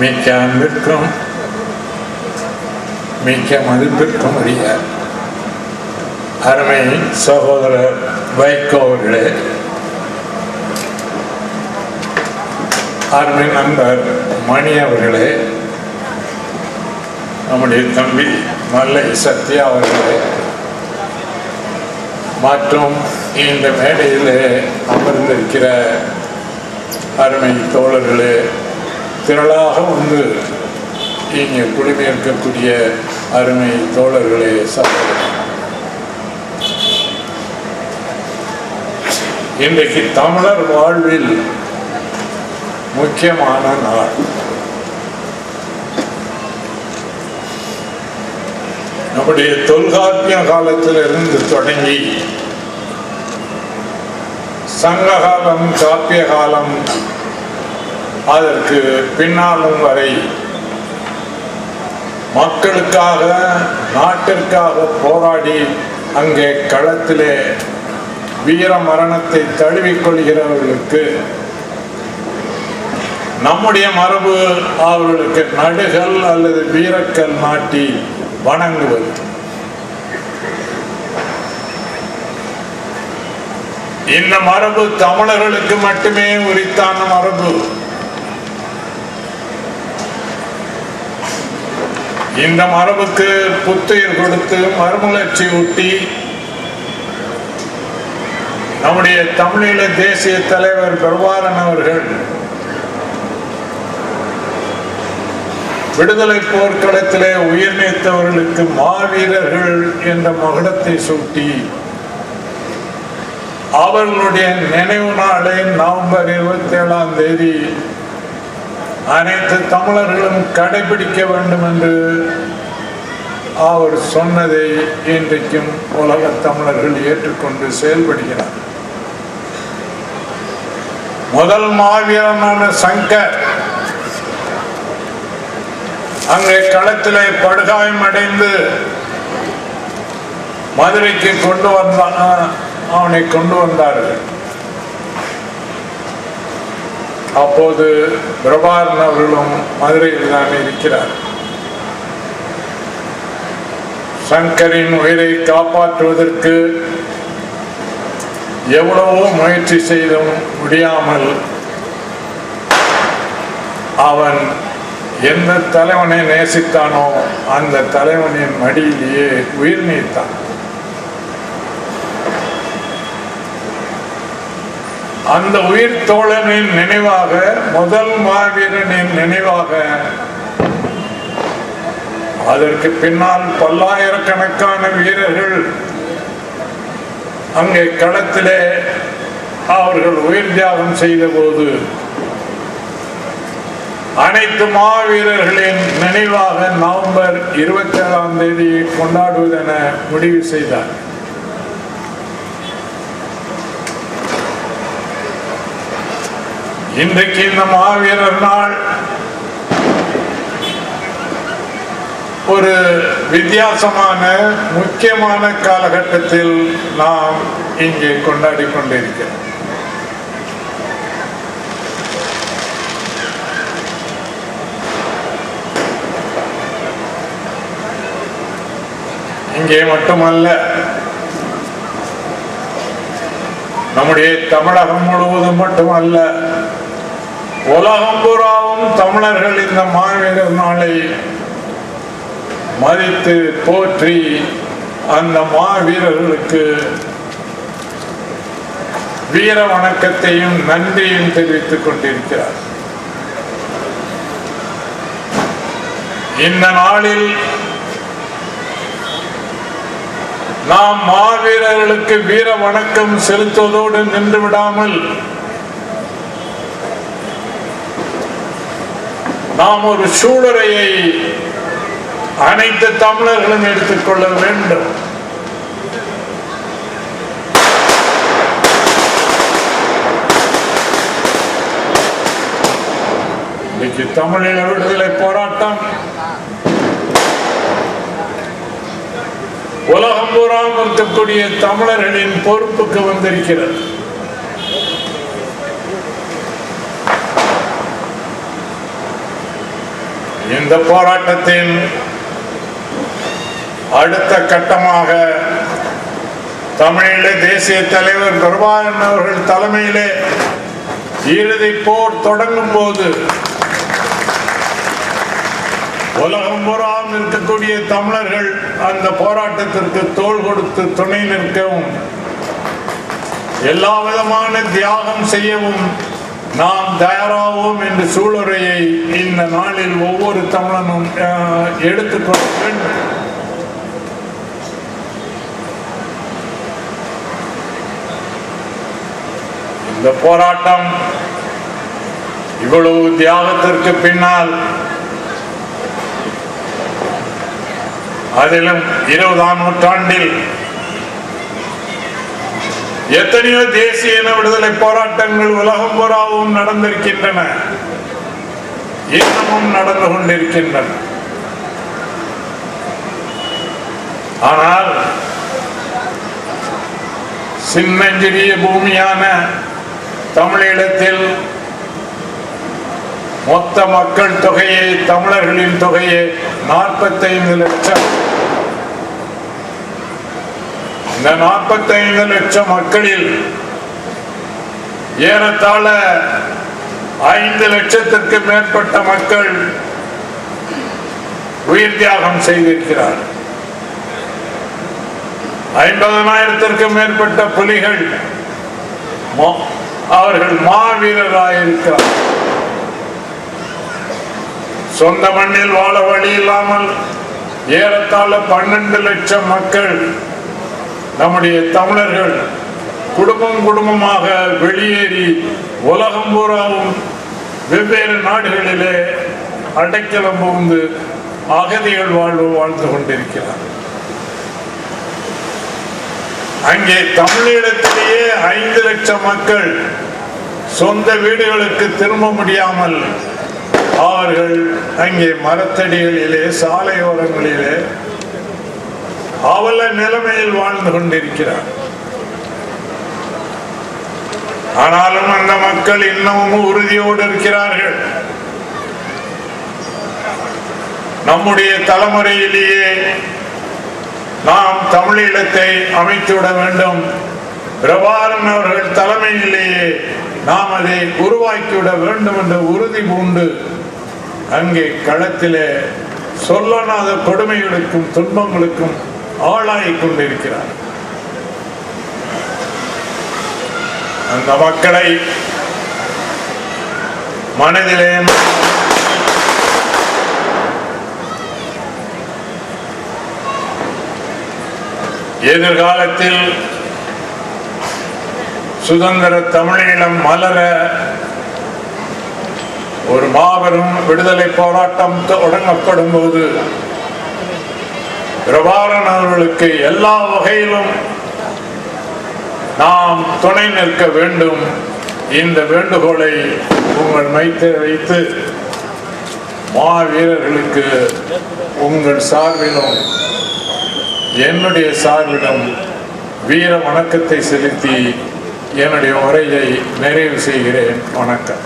மிக்க அன்பிற்கும் மிக்க மதிப்பிற்கும் உரிய அருமை சகோதரர் வைகோ அவர்களே, அருமை நண்பர் மணி அவர்களே, நம்முடைய தம்பி மல்லை சத்யா அவர்களே மற்றும் இந்த மேடையில் அமர்ந்திருக்கிற அருமை தோழர்களே, திரளாக வந்து இங்கே குடிமையிருக்கக்கூடிய அருமை தோழர்களே, சகோதரர்களே, இன்றைக்கு தமிழர் வாழ்வில் முக்கியமான நாள். நம்முடைய தொல்காப்பிய காலத்திலிருந்து தொடங்கி சங்க காலம், காப்பிய காலம், அதற்கு பின்னாலும் வரை மக்களுக்காக, நாட்டிற்காக போராடி அங்கே களத்திலே வீர மரணத்தை தழுவிக்கொள்கிறவர்களுக்கு நம்முடைய மரபு அவர்களுக்கு நடுகள் அல்லது வீரக்கல் நாட்டி வணங்குவது. இந்த மரபு தமிழர்களுக்கு மட்டுமே உரித்தான மரபு. இந்த மரபுக்கு புத்துயிர் கொடுத்து மறுமலர்ச்சி ஊட்டி நம்முடைய தமிழீழ தேசிய தலைவர் பிரபாகரன் அவர்கள் விடுதலை போர்க்களத்திலே உயிர் நீத்தவர்களுக்கு மாவீரர்கள் என்ற மகுடத்தை சூட்டி அவர்களுடைய நினைவு நாளை நவம்பர் 27ஆம் தேதி அனைத்து தமிழர்களும் கடைபிடிக்க வேண்டும் என்று அவர் சொன்னதை இன்றைக்கும் உலக தமிழர்கள் ஏற்றுக்கொண்டு செயல்படுகிறார். முதல் மாவீரனான சங்கர் அங்கே களத்திலே படுகாயம் அடைந்து மதுரைக்கு அவனை கொண்டு வந்தார்கள். அப்போது பிரபாகரன் அவர்களும் மதுரையில் தான் இருக்கிறார். சங்கரின் உயிரை காப்பாற்றுவதற்கு எவ்வளவோ முயற்சி செய்தும் முடியாமல் அவன் எந்த தலைவனை நேசித்தானோ அந்த தலைவனின் மடியிலேயே உயிர் நீத்தான். அந்த உயிர் தோழனின் நினைவாக, முதல் மாவீரனின் நினைவாக, அதற்கு பின்னால் பல்லாயிரக்கணக்கான வீரர்கள் அங்கே களத்திலே அவர்கள் உயிர் தியாகம் செய்த போது அனைத்து மாவீரர்களின் நினைவாக நவம்பர் 27ஆம் தேதியை கொண்டாடுவதென முடிவு செய்தார். இன்றைக்கு இந்த மாவீரர் நாள் ஒரு வித்தியாசமான முக்கியமான காலகட்டத்தில் நாம் இங்கே கொண்டாடி கொண்டிருக்கிறோம். இங்கே மட்டுமல்ல, நம்முடைய தமிழகம் முழுவதும் மட்டுமல்ல, உலகம் பூராவும் தமிழர்கள் இந்த மாவீரர் நாளை மதித்து போற்றி அந்த மாவீரர்களுக்கு வீர வணக்கத்தையும் நன்றியும் தெரிவித்துக் கொண்டிருக்கிறார். இந்த நாளில் நாம் மாவீரர்களுக்கு வீர வணக்கம் செலுத்துவதோடு நின்று விடாமல் நாம் ஒரு சூளுரையை அனைத்து தமிழர்களும் எடுத்துக்கொள்ள வேண்டும். இன்னைக்கு தமிழீழ விடுதலை போராட்டம் உலகம் பூராம் இருக்கக்கூடிய தமிழர்களின் பொறுப்புக்கு வந்திருக்கிறது. இந்த போராட்டத்தின் அடுத்த கட்டமாக தமிழீழ தேசிய தலைவர் பிரபாகரன் அவர்கள் தலைமையிலே இறுதி போர் தொடங்கும் போது உலகம் பூராவும் இருக்கக்கூடிய தமிழர்கள் அந்த போராட்டத்திற்கு தோள் கொடுத்து துணை நிற்கவும் எல்லா விதமான தியாகம் செய்யவும் நாம் தயாராவோம் என்ற சூளுரையை இந்த நாளில் ஒவ்வொரு தமிழனும் எடுத்துக்கொள்ள வேண்டும். இந்த போராட்டம் இவ்வளவு தியாகத்திற்கு பின்னால், அதிலும் 20ஆம் நூற்றாண்டில் எத்தனையோ தேசிய இன விடுதலை போராட்டங்கள் உலகம் பூராவும் நடந்திருக்கின்றன, இன்னமும் நடந்து கொண்டிருக்கின்றன. ஆனால் சின்னஞ்சிறிய பூமியான தமிழீழத்தில் மொத்த மக்கள் தொகையை, தமிழர்களின் தொகையை 45 லட்சம். இந்த 45 லட்சம் மக்களில் ஏறத்தாழ 5 லட்சத்திற்கு மேற்பட்ட மக்கள் உயிர் தியாகம் செய்திருக்கிறார். 50,000த்திற்கும் மேற்பட்ட புலிகள் அவர்கள் மாவீரராயிருக்கிறார். சொந்த மண்ணில் வாழ வழி இல்லாமல் ஏறத்தாழ 12 லட்சம் மக்கள், நம்முடைய தமிழர்கள் குடும்பம் குடும்பமாக வெளியேறி உலகம் பூராவும் வெவ்வேறு நாடுகளிலே அடைக்கலம் புகுந்து அகதிகள் வாழ்ந்து கொண்டிருக்கிறார். அங்கே தமிழீழத்திலேயே 5 லட்சம் மக்கள் சொந்த வீடுகளுக்கு திரும்ப முடியாமல் அவர்கள் அங்கே மரத்தடிகளிலே, சாலையோரங்களிலே அவல நிலைமையில் வாழ்ந்து கொண்டிருக்கிறார். ஆனாலும் அந்த மக்கள் இன்னமும் உறுதியோடு இருக்கிறார்கள். நம்முடைய தலைமுறையிலேயே நாம் தமிழீழத்தை அமைத்துவிட வேண்டும், பிரபாகரன் அவர்கள் தலைமையிலேயே நாம் அதை உருவாக்கிவிட வேண்டும் என்ற உறுதி பூண்டு அங்கே களத்திலே சொல்லனாத கொடுமைகளுக்கும் துன்பங்களுக்கும் ஆளாகிக் கொண்டிருக்கிறார். அந்த மக்களை மனதிலே எதிர்காலத்தில் சுதந்திர தமிழீழம் மலர ஒரு மாபெரும் விடுதலை போராட்டம் தொடங்கப்படும் போது பிரபாகரன் அவர்களுக்கு எல்லா வகையிலும் நாம் துணை நிற்க வேண்டும். இந்த வேண்டுகோளை உங்கள் மைத்தில் வைத்து மாவீரர்களுக்கு உங்கள் சார்பிலும் என்னுடைய சார்பிலும் வீர வணக்கத்தை செலுத்தி என்னுடைய உரையை நிறைவு செய்கிறேன். வணக்கம்.